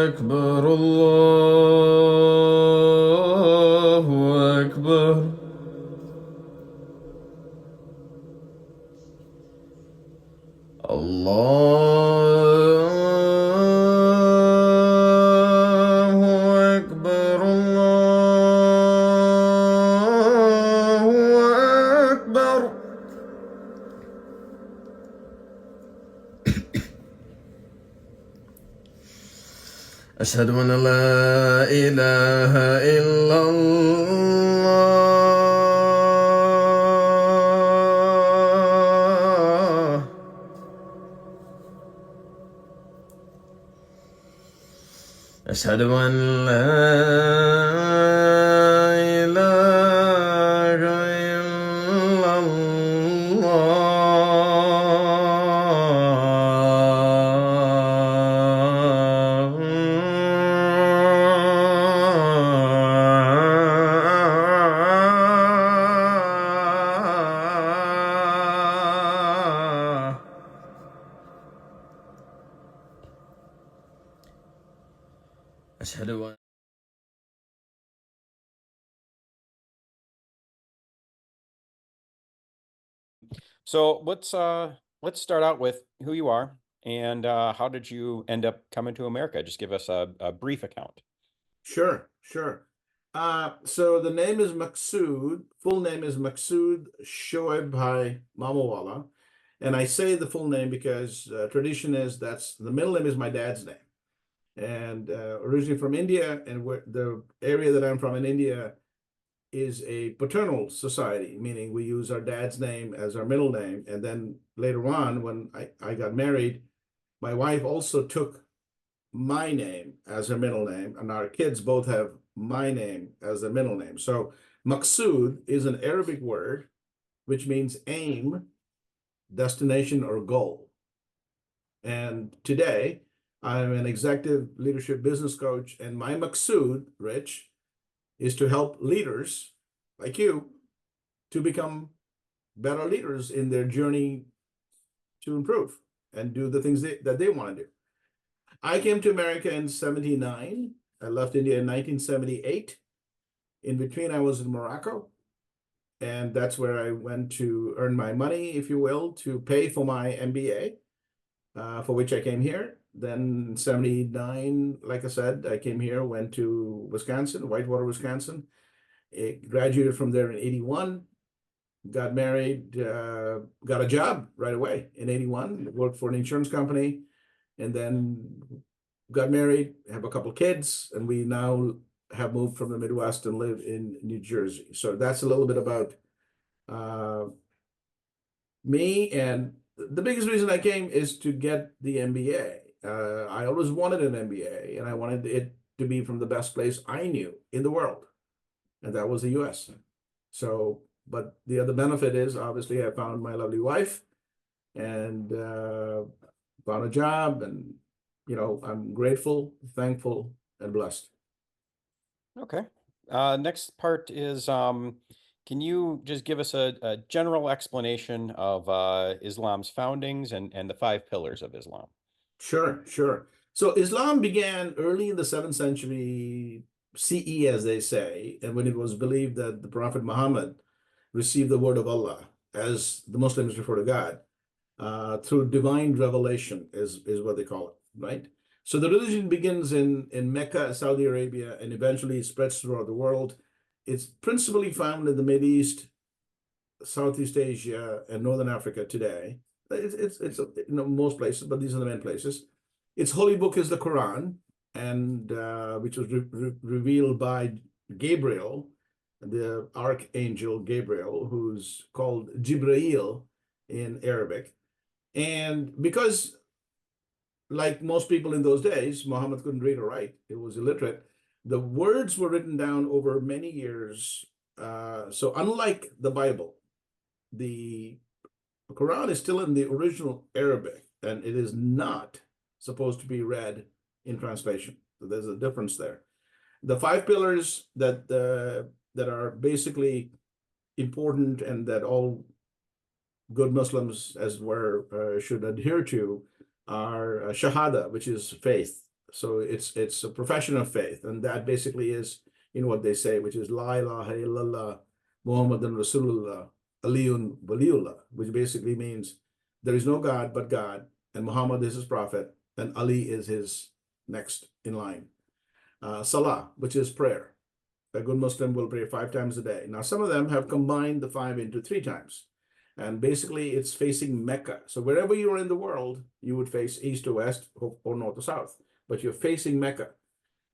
أكبر الله أكبر الله أكبر الله أكبر. أشهد أن لا إله إلا الله. أشهد أن لا إله إلا الله. أشهد أن So let's start out with who you are and how did you end up coming to America? Just give us a brief account. Sure. So the name is Maqsood. Full name is Maqsood Mamawala. And I say the full name because tradition is that's the middle name is my dad's name. And originally from India, and the area that I'm from in India is a paternal society, meaning we use our dad's name as our middle name. And then later on, when I got married, my wife also took my name as her middle name, and our kids both have my name as their middle name. So Maqsood is an Arabic word which means aim, destination, or goal. And today, I'm an executive leadership business coach, and my Maqsood, Rich, is to help leaders like you to become better leaders in their journey to improve and do the things that they want to do. I came to America in 79. I left India in 1978. In between, I was in Morocco, and that's where I went to earn my money, if you will, to pay for my MBA, for which I came here. Then in 79, like I said, I came here, went to Wisconsin, Whitewater, Wisconsin. Graduated from there in 81, got married, got a job right away in 81, worked for an insurance company, and then got married, have a couple kids, and we now have moved from the Midwest and live in New Jersey. So that's a little bit about me. And the biggest reason I came is to get the MBA. I always wanted an MBA, and I wanted it to be from the best place I knew in the world, and that was the US. So, but the other benefit is obviously I found my lovely wife and found a job, and I'm grateful, thankful, and blessed. Okay. Next part is can you just give us a general explanation of Islam's foundings and the 5 pillars of Islam? Sure. So Islam began early in the 7th century CE, as they say, and when it was believed that the Prophet Muhammad received the word of Allah, as the Muslims refer to God, through divine revelation is what they call it, right? So the religion begins in Mecca, Saudi Arabia, and eventually spreads throughout the world. It's principally found in the Middle East, Southeast Asia, and Northern Africa today. It's most places, but these are the main places. Its holy book is the Quran, and which was revealed by Gabriel, the archangel Gabriel, who's called Jibrail in Arabic. And because, like most people in those days, Muhammad couldn't read or write, he was illiterate, the words were written down over many years. So unlike the Bible, the Quran is still in the original Arabic, and it is not supposed to be read in translation. So there's a difference there. The 5 pillars that are basically important and that all good Muslims as were should adhere to are Shahada, which is faith. So it's a profession of faith, and that basically is what they say, which is La ilaha illallah Muhammadan Rasulullah Aliyun Waliullah, which basically means there is no God but God, and Muhammad is his prophet, and Ali is his next in line. Salah, which is prayer. A good Muslim will pray 5 times a day. Now, some of them have combined the 5 into 3 times. And basically, it's facing Mecca. So wherever you are in the world, you would face east to west or north to south. But you're facing Mecca.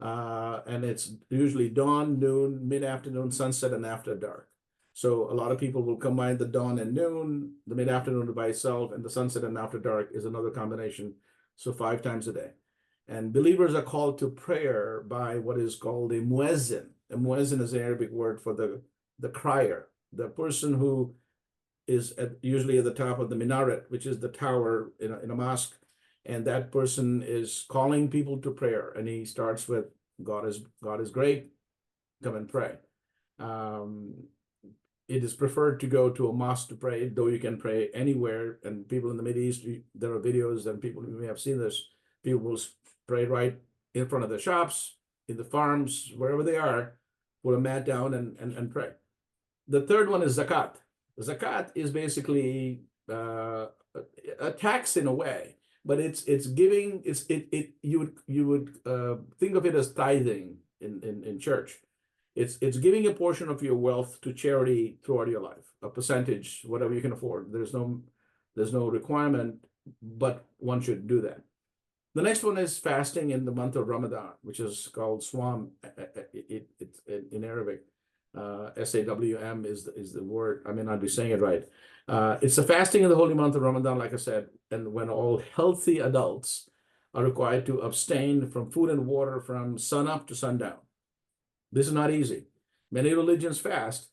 And it's usually dawn, noon, mid-afternoon, sunset, and after dark. So a lot of people will combine the dawn and noon, the mid-afternoon by itself, and the sunset and after dark is another combination. So 5 times a day. And believers are called to prayer by what is called a muezzin. A muezzin is an Arabic word for the crier, the person who is usually at the top of the minaret, which is the tower in a mosque. And that person is calling people to prayer. And he starts with, God is great, come and pray. It is preferred to go to a mosque to pray, though you can pray anywhere. And people in the Middle East, there are videos, and people who may have seen this, people will pray right in front of the shops, in the farms, wherever they are, put a mat down and pray. The third one is zakat. Zakat is basically a tax in a way, but it's giving. You would think of it as tithing in church. It's giving a portion of your wealth to charity throughout your life, a percentage, whatever you can afford. There's no requirement, but one should do that. The next one is fasting in the month of Ramadan, which is called Swam in Arabic. SAWM is the word. I may not be saying it right. It's a fasting in the holy month of Ramadan, like I said, and when all healthy adults are required to abstain from food and water from sunup to sundown. This is not easy. Many religions fast,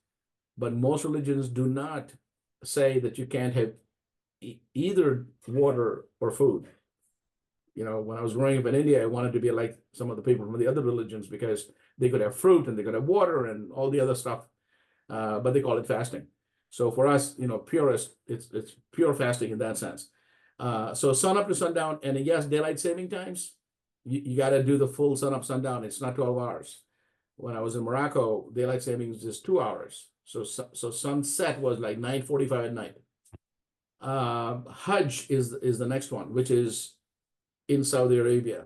but most religions do not say that you can't have either water or food. When I was growing up in India, I wanted to be like some of the people from the other religions because they could have fruit and they could have water and all the other stuff, but they call it fasting. So for us, purists, it's pure fasting in that sense. So sun up to sundown, and yes, daylight saving times, you got to do the full sun up, sundown. It's not 12 hours. When I was in Morocco, daylight savings is 2 hours. So sunset was like 9:45 at night. Hajj is the next one, which is in Saudi Arabia,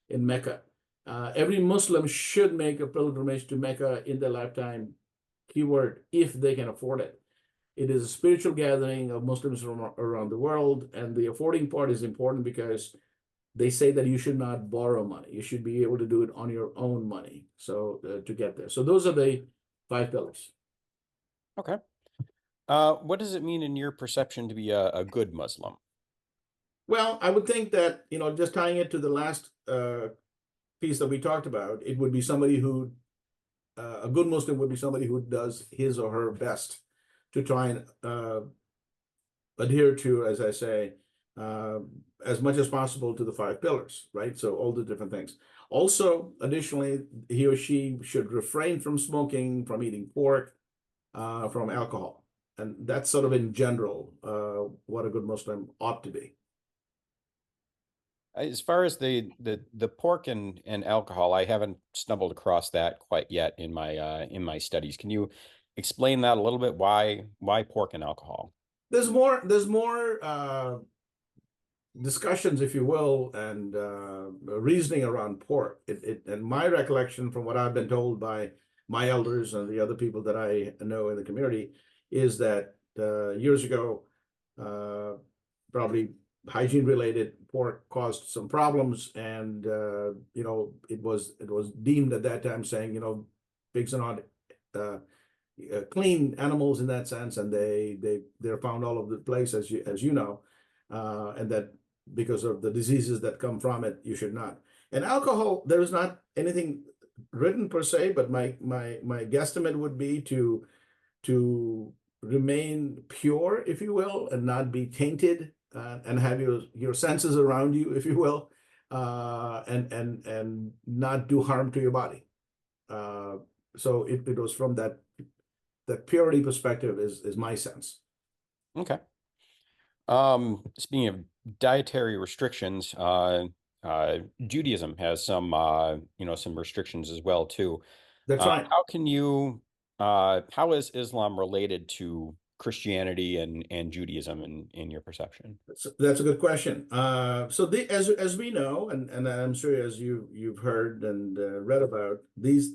in Mecca. Every Muslim should make a pilgrimage to Mecca in their lifetime, keyword, if they can afford it. It is a spiritual gathering of Muslims from around the world, and the affording part is important because they say that you should not borrow money. You should be able to do it on your own money, so to get there. So those are the 5 pillars. Okay. What does it mean in your perception to be a good Muslim? Well, I would think that, just tying it to the last piece that we talked about, it would be somebody who, a good Muslim would be somebody who does his or her best to try and adhere to, as I say, as much as possible to the 5 pillars, right? So all the different things. Also, additionally, he or she should refrain from smoking, from eating pork, from alcohol. And that's sort of in general what a good Muslim ought to be. As far as the pork and alcohol, I haven't stumbled across that quite yet in my studies. Can you explain that a little bit? Why pork and alcohol? There's more discussions, if you will, and reasoning around pork. And my recollection from what I've been told by my elders and the other people that I know in the community is that years ago, probably hygiene related, pork caused some problems, and it was deemed at that time saying pigs are not clean animals in that sense, and they're found all over the place, as you know, and that because of the diseases that come from it, you should not. And alcohol, there is not anything written per se, but my guesstimate would be to remain pure, if you will, and not be tainted, and have your senses around you, if you will, and not do harm to your body. So it was from that purity perspective is my sense. Okay. Speaking of dietary restrictions, Judaism has some, some restrictions as well too. That's right. How can you, how is Islam related to Christianity and Judaism in your perception? That's a good question. So as we know, and I'm sure as you've heard and read about, these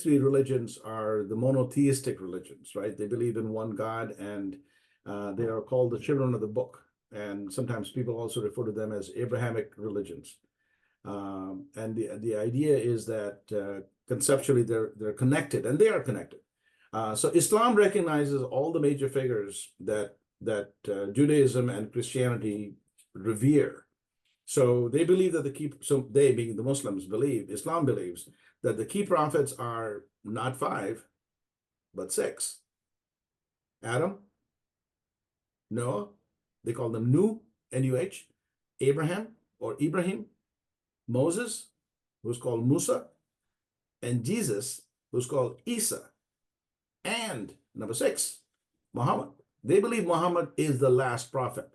three religions are the monotheistic religions, right? They believe in one God, and they are called the children of the book. And sometimes people also refer to them as Abrahamic religions. And the idea is that conceptually they're connected, and they are connected. So Islam recognizes all the major figures that Judaism and Christianity revere. So they believe that they being the Muslims believe, Islam believes that the key prophets are not five, but six. Adam, Noah, they call them Nuh, N-U-H, Abraham or Ibrahim, Moses, who's called Musa, and Jesus, who's called Isa, and number six, Muhammad. They believe Muhammad is the last prophet.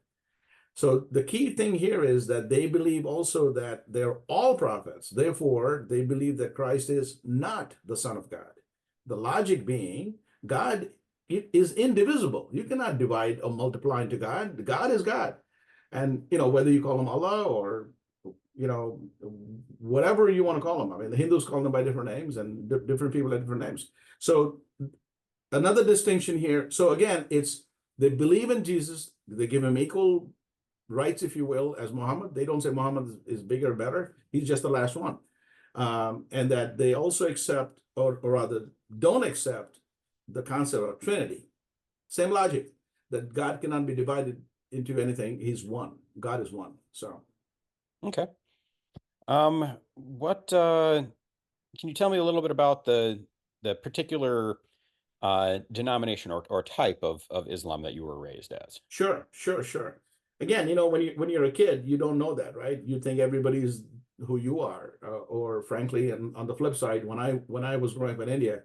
So the key thing here is that they believe also that they're all prophets. Therefore, they believe that Christ is not the Son of God. The logic being, God is indivisible. You cannot divide or multiply into God. God is God. And, whether you call him Allah or, whatever you want to call him. I mean, the Hindus call them by different names, and different people have different names. So another distinction here. So again, they believe in Jesus. They give him equal rights, if you will, as Muhammad. They don't say Muhammad is bigger or better. He's just the last one. And that they also accept, or rather don't accept, the concept of Trinity. Same logic, that God cannot be divided into anything. He's one. God is one. So. Okay. What can you tell me a little bit about the particular denomination or type of Islam that you were raised as? Sure. Again, when you're a kid, you don't know that, right? You think everybody's who you are, or frankly, and on the flip side, when I was growing up in India,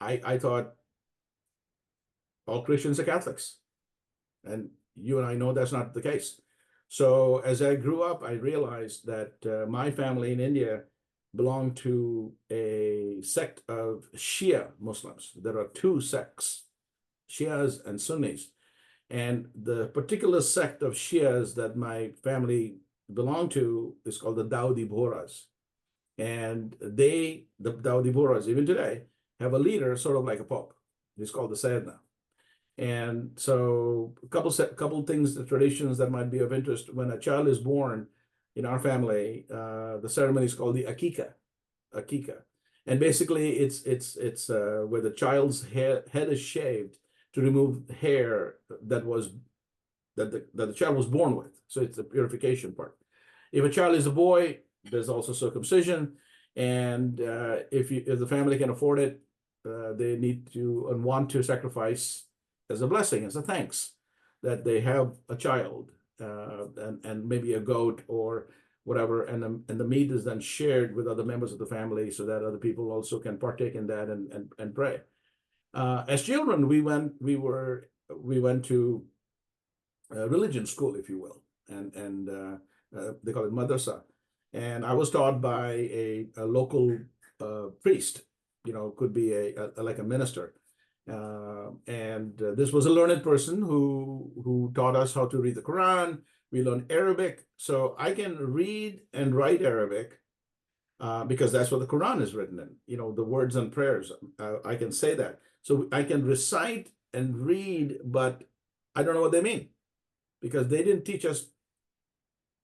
I thought all Christians are Catholics, and you and I know that's not the case. So as I grew up, I realized that my family in India belonged to a sect of Shia Muslims. There are two sects, Shias and Sunnis. And the particular sect of Shias that my family belonged to is called the Dawoodi Bohras. And the Dawoodi Bohras, even today, have a leader sort of like a pope. He's called the Sayyidina. And so a couple things, the traditions that might be of interest. When a child is born in our family, the ceremony is called the Akika. And basically it's where the child's head is shaved to remove hair that the child was born with. So it's the purification part. If a child is a boy, there's also circumcision. And if the family can afford it, they need to and want to sacrifice as a blessing, as a thanks that they have a child, and maybe a goat or whatever, and the meat is then shared with other members of the family so that other people also can partake in that and pray. As children, we went to religion school, if you will, and they call it madrasa, and I was taught by a local priest. Could be like a minister. And this was a learned person who taught us how to read the Quran. We learned Arabic, so I can read and write Arabic because that's what the Quran is written in. The words and prayers. I can say that, so I can recite and read, but I don't know what they mean because they didn't teach us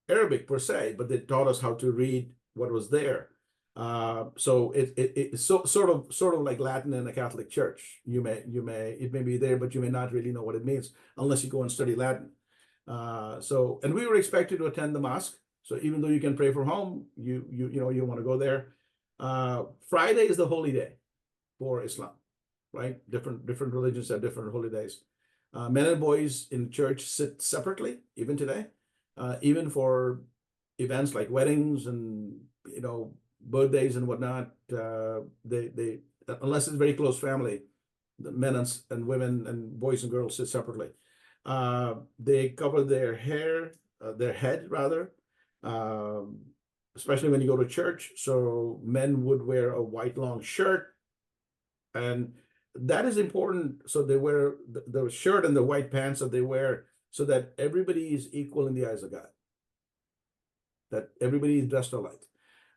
Arabic per se, but they taught us how to read what was there. So it's sort of like Latin in a Catholic church. It may be there, but you may not really know what it means unless you go and study Latin. And we were expected to attend the mosque. So even though you can pray from home, you want to go there. Friday is the holy day for Islam, right? Different religions have different holy days. Men and boys in church sit separately, even today, even for events like weddings and birthdays and whatnot. They unless it's very close family, the men and women and boys and girls sit separately. They cover their hair, their head rather, especially when you go to church. So men would wear a white long shirt, and that is important. So they wear the shirt and the white pants that they wear so that everybody is equal in the eyes of God, that everybody is dressed alike.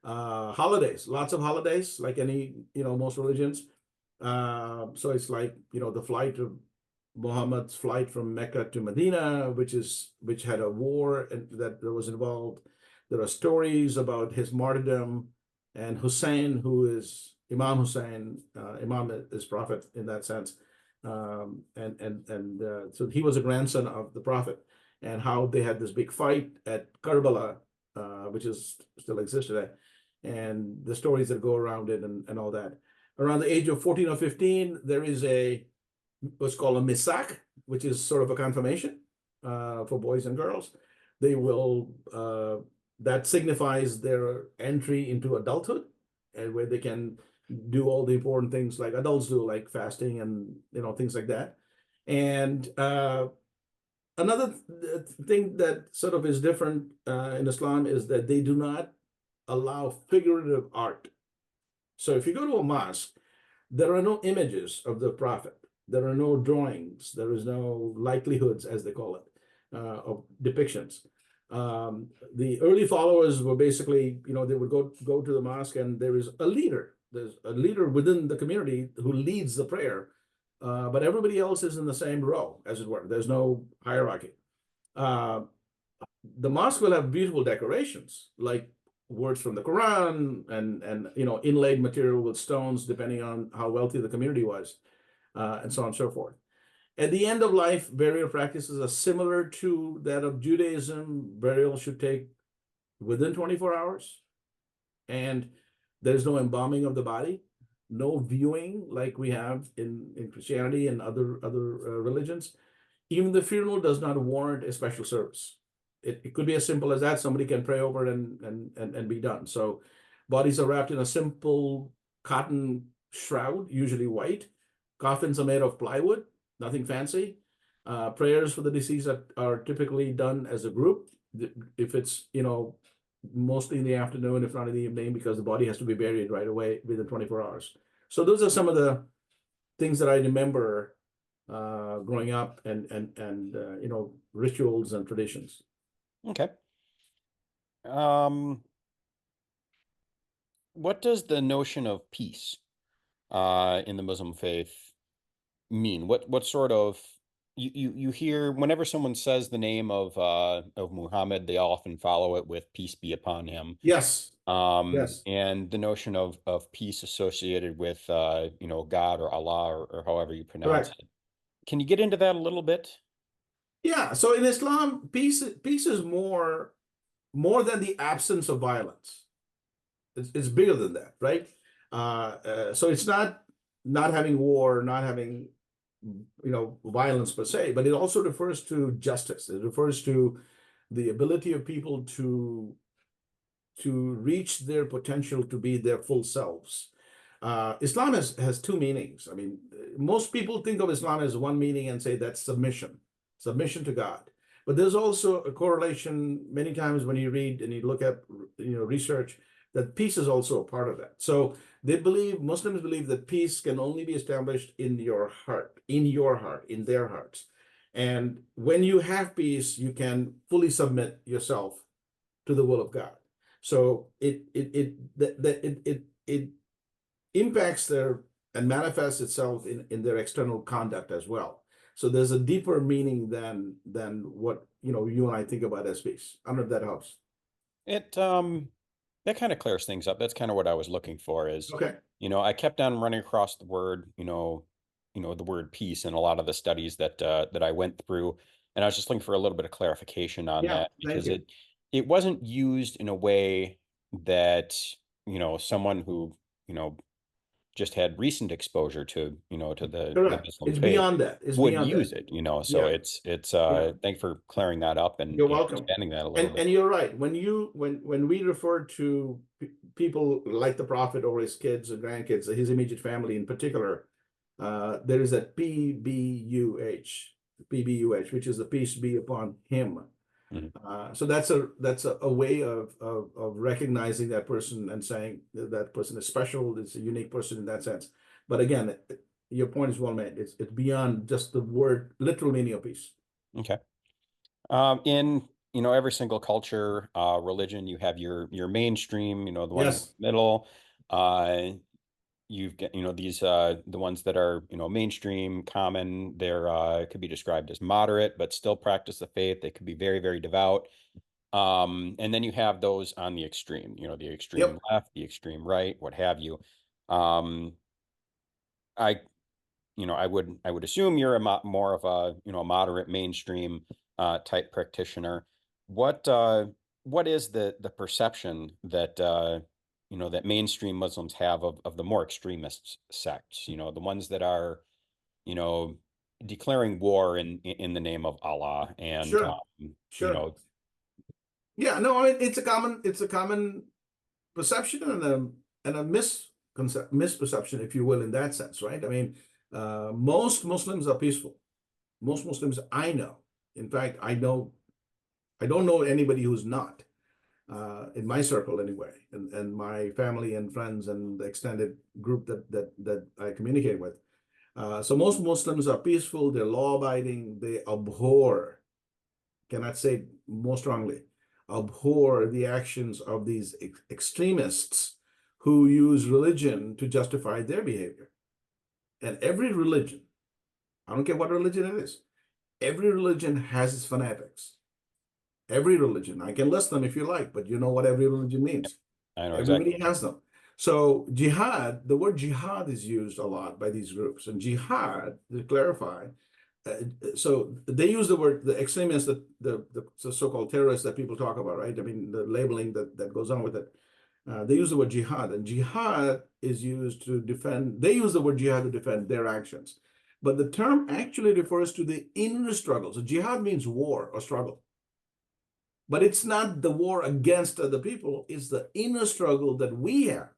Holidays, lots of holidays, like any, most religions. So it's like, the flight of Muhammad's flight from Mecca to Medina, which had a war and that was involved. There are stories about his martyrdom, and Hussein, who is Imam Hussein, Imam is prophet in that sense. So he was a grandson of the prophet, and how they had this big fight at Karbala, which is still exists today, and the stories that go around it and all that. Around the age of 14 or 15, there is what's called a misak, which is sort of a confirmation for boys and girls. They will that signifies their entry into adulthood, and where they can do all the important things like adults do, like fasting and things like that. And another thing that sort of is different in Islam is that they do not allow figurative art. So if you go to a mosque, there are no images of the prophet. There are no drawings. There is no likelihoods, as they call it, of depictions. The early followers were basically, they would go to the mosque, and there is a leader. There's a leader within the community who leads the prayer, but everybody else is in the same row, as it were. There's no hierarchy. The mosque will have beautiful decorations, like words from the Quran and inlaid material with stones, depending on how wealthy the community was, and so on and so forth. At the end of life, burial practices are similar to that of Judaism. Burial should take within 24 hours, and there's no embalming of the body, no viewing like we have in Christianity and other religions. Even the funeral does not warrant a special service. It could be as simple as that. Somebody can pray over it and be done. So bodies are wrapped in a simple cotton shroud, usually white. Coffins are made of plywood, nothing fancy. Prayers for the deceased are typically done as a group. If it's, mostly in the afternoon, if not in the evening, because the body has to be buried right away within 24 hours. So those are some of the things that I remember growing up, and rituals and traditions. Okay. What does the notion of peace in the Muslim faith mean? What sort of you hear whenever someone says the name of Muhammad, they often follow it with peace be upon him. Yes. Yes. And the notion of peace associated with God or Allah or however you pronounce Correct. it. Can you get into that a little bit? Yeah. So in Islam, peace is more than the absence of violence. It's bigger than that, right? So it's not having war, not having violence per se, but it also refers to justice. It refers to the ability of people to reach their potential to be their full selves. Islam has two meanings. I mean, most people think of Islam as one meaning and say that's submission to God. But there's also a correlation many times when you read and you look at research, that peace is also a part of that. So Muslims believe that peace can only be established in your heart, in their hearts. And when you have peace, you can fully submit yourself to the will of God. So it impacts and manifests itself in their external conduct as well. So there's a deeper meaning than what you and I think about as peace. I don't know if that helps. It that kind of clears things up. That's kind of what I was looking for is, Okay. I kept on running across the word, the word peace in a lot of the studies that I went through. And I was just looking for a little bit of clarification on Yeah, that thank because you. it wasn't used in a way that, someone who, just had recent exposure to, to the Correct. Muslim It's faith beyond that. It's would beyond that. use it, so Yeah, it's yeah. thanks for clearing that up and You're welcome. expanding that a little And bit. you're right. When we refer to people like the prophet or his kids or grandkids, his immediate family in particular, there is that PBUH, PBUH, which is the peace be upon him. Mhm. So that's a way of recognizing that person and saying that person is special. It's a unique person in that sense. But again, your point is well made. It's beyond just the word literal meaning of peace. Okay. In every single culture, religion, you have your mainstream, the ones in Yes. the middle. You've got these the ones that are mainstream, common. They're could be described as moderate, but still practice the faith. They could be very, very devout. And then you have those on the extreme, the extreme Yep. left, the extreme right, what have you. Um, I I would assume you're more of a moderate mainstream type practitioner. What what is the perception that that mainstream Muslims have of the more extremist sects? The ones that are you know declaring war in the name of Allah, and Sure. you Sure. know Yeah. No, I mean it's a common perception and a misperception, if you will, in that sense, right? I mean, most Muslims are peaceful. Most Muslims I know. In fact, I don't know anybody who's not in my circle anyway, and my family and friends and the extended group that I communicate with. So most Muslims are peaceful. They're law-abiding. They abhor, cannot say more strongly, abhor the actions of these extremists who use religion to justify their behavior. And every religion, I don't care what religion it is, every religion has its fanatics. Every religion. I can list them if you like, but you know what every religion means. I know Everybody exactly. has them. So jihad, the word jihad is used a lot by these groups. And jihad, to clarify, so they use the word, the extremists, the so-called terrorists that people talk about, right? I mean, the labeling that goes on with it. They use the word jihad, and jihad is used to defend, they use the word jihad to defend their actions. But the term actually refers to the inner struggle. So jihad means war or struggle. But it's not the war against other people, it's the inner struggle that we have.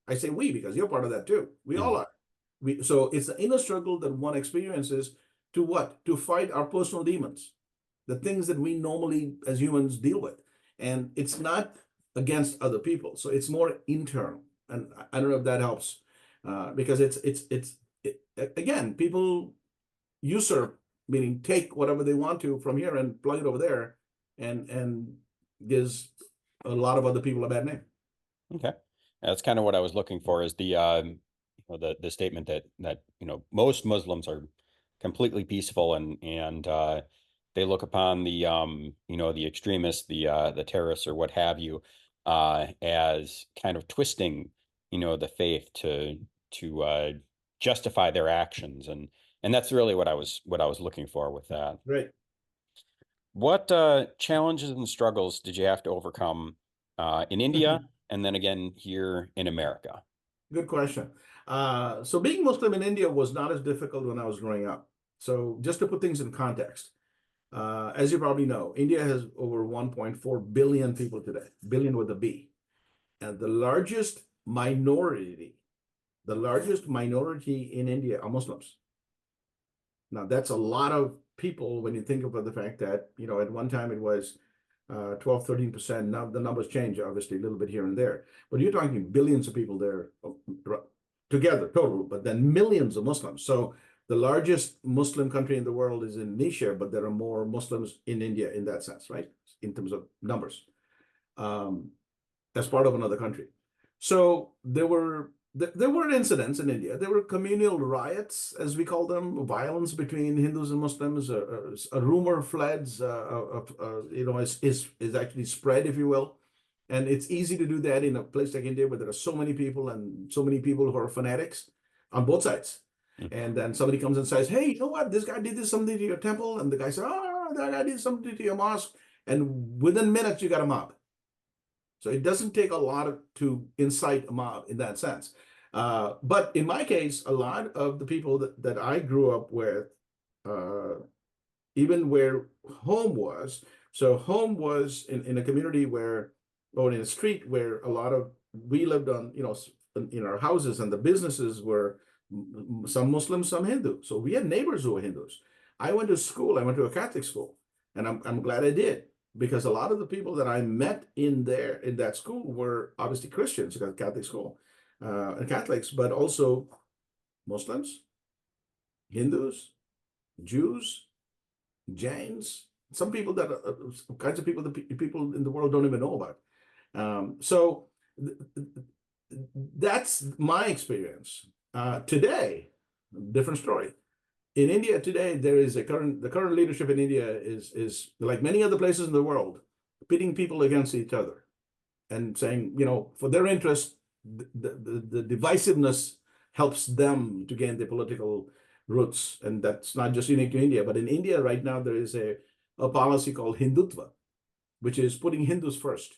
I say we because you're part of that too. We all Mhm. are. So it's the inner struggle that one experiences to what? To fight our personal demons, the things that we normally as humans deal with. And it's not against other people. So it's more internal. And I don't know if that helps because again, people usurp, meaning take whatever they want to from here and plug it over there, and gives a lot of other people a bad name. Okay. That's kind of what I was looking for, is the statement that most Muslims are completely peaceful, and they look upon the extremists, the terrorists or what have you, as kind of twisting the faith to justify their actions, and that's really what I was looking for with that. Right. What challenges and struggles did you have to overcome in India and then again here in America? Good question. So being Muslim in India was not as difficult when I was growing up. So just to put things in context, as you probably know, India has over 1.4 billion people today, billion with a B. And the largest minority in India are Muslims. Now, that's a lot of people when you think about the fact that, at one time it was 12, 13%. Now the numbers change, obviously, a little bit here and there. But you're talking billions of people there together, total, but then millions of Muslims. So the largest Muslim country in the world is Indonesia, but there are more Muslims in India in that sense, right? In terms of numbers, as part of another country. So there were incidents in India. There were communal riots, as we call them, violence between Hindus and Muslims. A rumor fled, is actually spread, if you will. And it's easy to do that in a place like India, where there are so many people and so many people who are fanatics on both sides. Mm. And then somebody comes and says, "Hey, you know what? This guy did this something to your temple," and the guy said, "Oh, that guy did something to your mosque," and within minutes you got a mob. So it doesn't take a lot to incite a mob in that sense. But in my case, a lot of the people that I grew up with, uh, even where home was, so home was in a community where, or in a street where a lot of, we lived on, in our houses, and the businesses were some Muslim, some Hindu. So we had neighbors who were Hindus. I went to school, I went to a Catholic school, and I'm glad I did, because a lot of the people that I met in that school were obviously Christians, Catholic school, and Catholics, but also Muslims, Hindus, Jews, Jains, some people that kinds of people that people in the world don't even know about. So that's my experience. Today, different story. In India today, the current leadership in India is like many other places in the world, pitting people against each other and saying, for their interest, the divisiveness helps them to gain their political roots. And that's not just unique to India, but in India right now, there is a policy called Hindutva, which is putting Hindus first.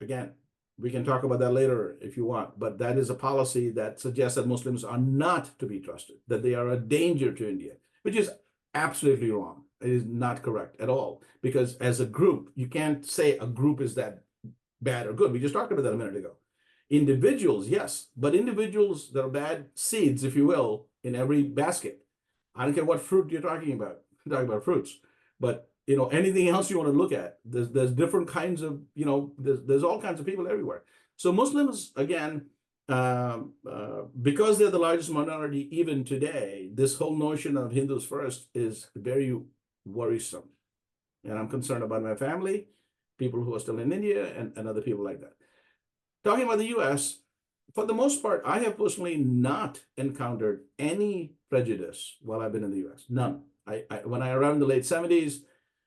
Again, we can talk about that later if you want, but that is a policy that suggests that Muslims are not to be trusted, that they are a danger to India, which is absolutely wrong. It is not correct at all, because as a group, you can't say a group is that bad or good. We just talked about that a minute ago. Individuals, yes, but individuals that are bad seeds, if you will, in every basket. I don't care what fruit you're talking about. I'm talking about fruits, but anything else you want to look at, there's different kinds of, there's all kinds of people everywhere. So Muslims, again, because they're the largest minority even today, this whole notion of Hindus first is very worrisome. And I'm concerned about my family, people who are still in India, and other people like that. Talking about the US, for the most part, I have personally not encountered any prejudice while I've been in the US. None. When I arrived in the late 70s,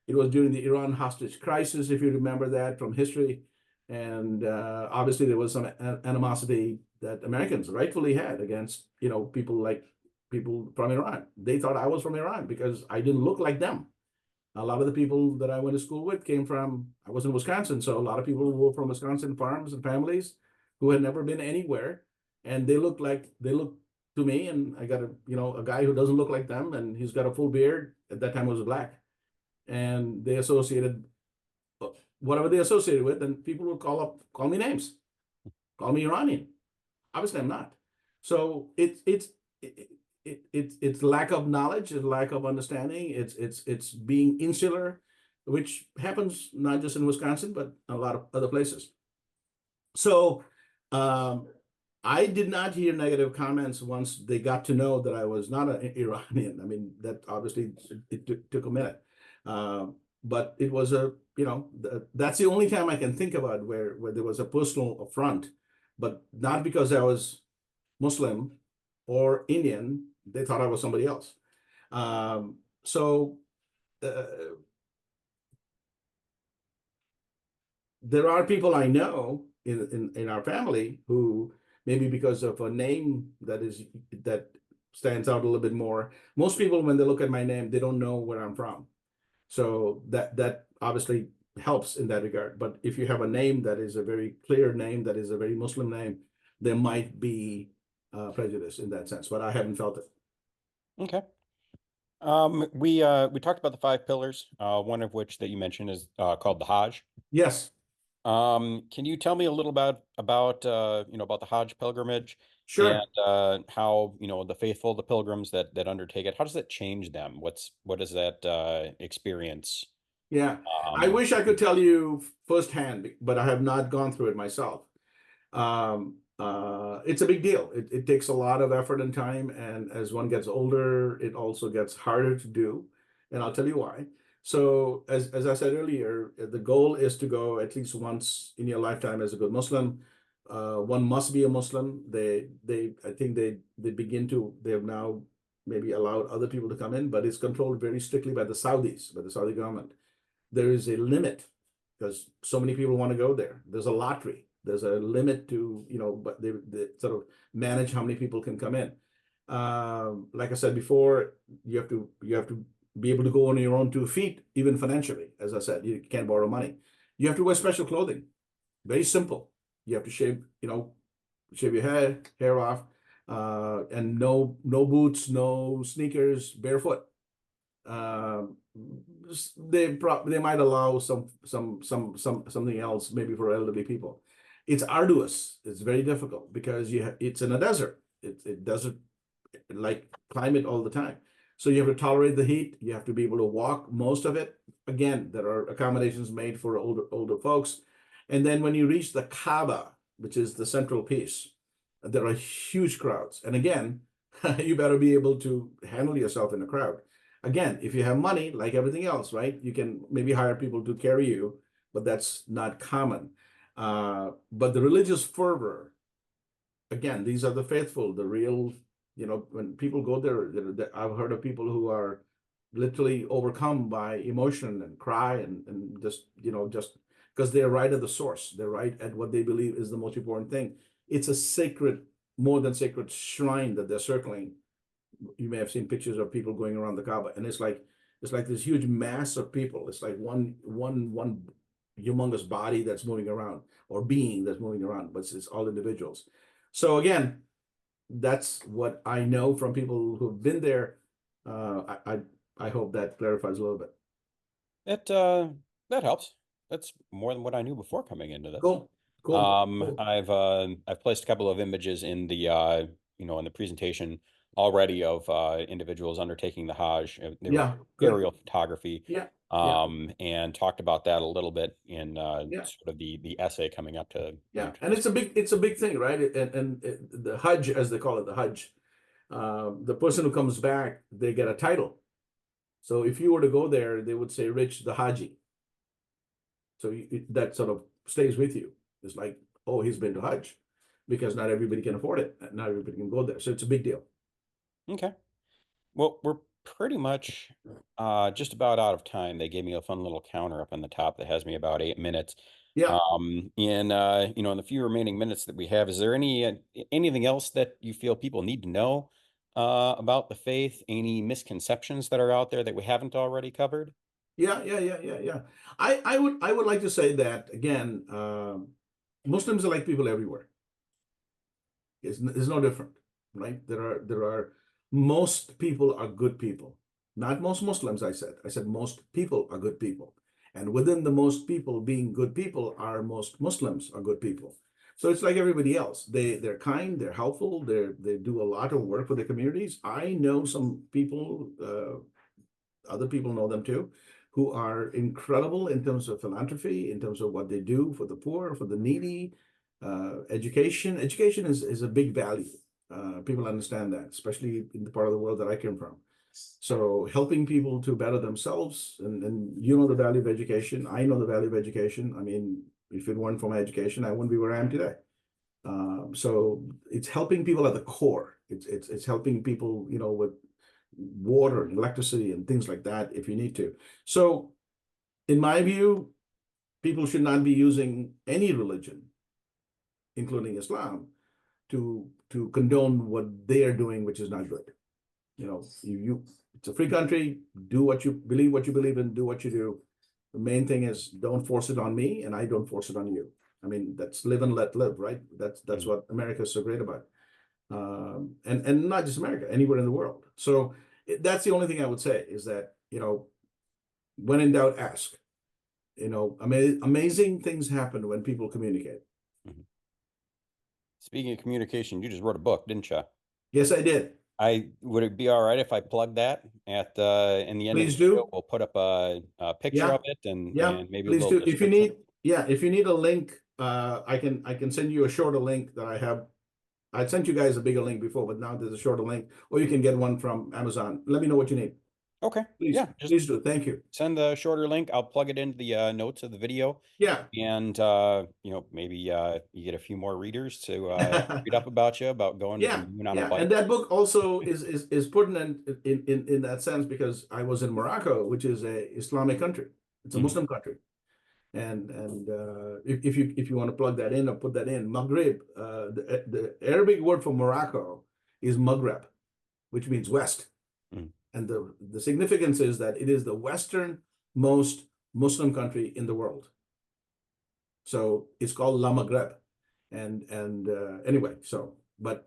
it was during the Iran hostage crisis, if you remember that from history. And obviously there was some animosity that Americans rightfully had against, people from Iran. They thought I was from Iran because I didn't look like them. A lot of the people that I went to school with came from, I was in Wisconsin, so a lot of people who were from Wisconsin farms and families who had never been anywhere. And they look to me, and I got a guy who doesn't look like them, and he's got a full beard. At that time it was black. And they associated whatever they associated with, and people would call me names, call me Iranian. Obviously I'm not. So it's lack of knowledge, it's lack of understanding, it's being insular, which happens not just in Wisconsin, but a lot of other places. So I did not hear negative comments once they got to know that I was not an Iranian. I mean, that obviously it took a minute. But it was that's the only time I can think about where there was a personal affront, but not because I was Muslim or Indian. They thought I was somebody else. So there are people I know in our family who, maybe because of a name that stands out a little bit more. Most people, when they look at my name, they don't know where I'm from. So that obviously helps in that regard. But if you have a name that is a very clear name, that is a very Muslim name, there might be prejudice in that sense, but I haven't felt it. Okay. We talked about the 5 pillars, one of which that you mentioned is called the Hajj. Yes. Can you tell me a little about the Hajj pilgrimage? Sure. And how, the faithful, the pilgrims that undertake it, how does it change them? What is that experience? Yeah, I wish I could tell you firsthand, but I have not gone through it myself. It's a big deal. It takes a lot of effort and time, and as one gets older, it also gets harder to do. And I'll tell you why. So as I said earlier, the goal is to go at least once in your lifetime as a good Muslim. One must be a Muslim. I think they have now maybe allowed other people to come in, but it's controlled very strictly by the Saudis, by the Saudi government. There is a limit because so many people want to go there. There's a lottery. There's a limit to, but they sort of manage how many people can come in. Like I said before, you have to be able to go on your own 2 feet, even financially. As I said, you can't borrow money. You have to wear special clothing. Very simple. You have to shave your hair off, and no boots, no sneakers, barefoot. They might allow something else maybe for elderly people. It's arduous. It's very difficult because it's in a desert. It's desert like climate all the time. So you have to tolerate the heat. You have to be able to walk most of it. Again, there are accommodations made for older folks. And then when you reach the Kaaba, which is the central piece, there are huge crowds. And again, you better be able to handle yourself in a crowd. Again, if you have money, like everything else, right? You can maybe hire people to carry you, but that's not common. But the religious fervor, again, these are the faithful, the real, when people go there, I've heard of people who are literally overcome by emotion and cry and just, just because they're right at the source. They're right at what they believe is the most important thing. It's a sacred, more than sacred shrine that they're circling. You may have seen pictures of people going around the Kaaba, and it's like this huge mass of people. It's like one humongous body that's moving around, or being that's moving around, but it's all individuals. So again, that's what I know from people who've been there. I hope that clarifies a little bit. That helps. That's more than what I knew before coming into this. Cool. Cool. I've placed a couple of images in the in the presentation already of individuals undertaking the Hajj. They were aerial photography. Yeah. And talked about that a little bit in sort of the essay coming up to. And it's a big thing, right? And the Hajj, as they call it, the Hajj, the person who comes back, they get a title. So if you were to go there, they would say Rich the Haji. So that sort of stays with you. It's like, oh, he's been to Hajj, because not everybody can afford it. Not everybody can go there. So it's a big deal. Okay. Well, we're pretty much just about out of time. They gave me a fun little counter up on the top that has me about 8 minutes. Yeah. In the few remaining minutes that we have, is there anything else that you feel people need to know about the faith? Any misconceptions that are out there that we haven't already covered? Yeah. I would like to say that again, Muslims are like people everywhere. It's no different, right? Most people are good people. Not most Muslims, I said most people are good people. And within the most people being good people are most Muslims are good people. So it's like everybody else. They're kind, they're helpful, they do a lot of work for the communities. I know some people, other people know them too, who are incredible in terms of philanthropy, in terms of what they do for the poor, for the needy. Education is a big value. People understand that, especially in the part of the world that I came from. So helping people to better themselves, and you know the value of education. I know the value of education. I mean, if it weren't for my education, I wouldn't be where I am today. So it's helping people at the core. It's helping people, with water and electricity and things like that if you need to. So in my view, people should not be using any religion, including Islam, to condone what they are doing, which is not good. It's a free country. Do what you believe in, do what you do. The main thing is don't force it on me, and I don't force it on you. I mean, that's live and let live, right? That's what America is so great about. And not just America, anywhere in the world. So that's the only thing I would say is that, when in doubt, ask. Amazing things happen when people communicate. Mm-hmm. Speaking of communication, you just wrote a book, didn't you? Yes, I did. Would it be all right if I plug that at in the end Please of the video? do. We'll put up a picture of it and maybe please a little do. If you description. need a link, I can send you a shorter link that I have. I sent you guys a bigger link before, but now there's a shorter link, or you can get one from Amazon. Let me know what you need. Okay. Please, please do. Thank you. Send the shorter link. I'll plug it into the notes of the video. Yeah. And maybe you get a few more readers to read up about you, about going to the moon on a bike. And that book also is pertinent in that sense, because I was in Morocco, which is a Islamic country. It's a Muslim country. And if you want to plug that in or put that in, Maghreb, the Arabic word for Morocco is Maghreb, which means west. And the significance is that it is the westernmost Muslim country in the world. So it's called La Maghreb. And anyway, but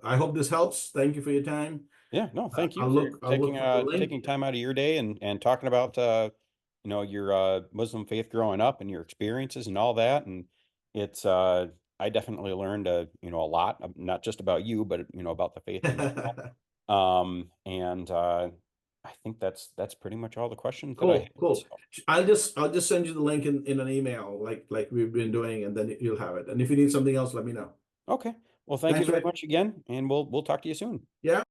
I hope this helps. Thank you for your time. Yeah, no, thank you for taking time out of your day and talking about your Muslim faith growing up and your experiences and all that. And it's I definitely learned a lot, not just about you, but about the faith in general. And I think that's pretty much all the questions that I Cool, had. cool. So, I'll just send you the link in an email, like we've been doing, and then you'll have it. And if you need something else, let me know. okay. Well, thank you Thanks, very Rick. much again, and we'll talk to you soon. Yeah.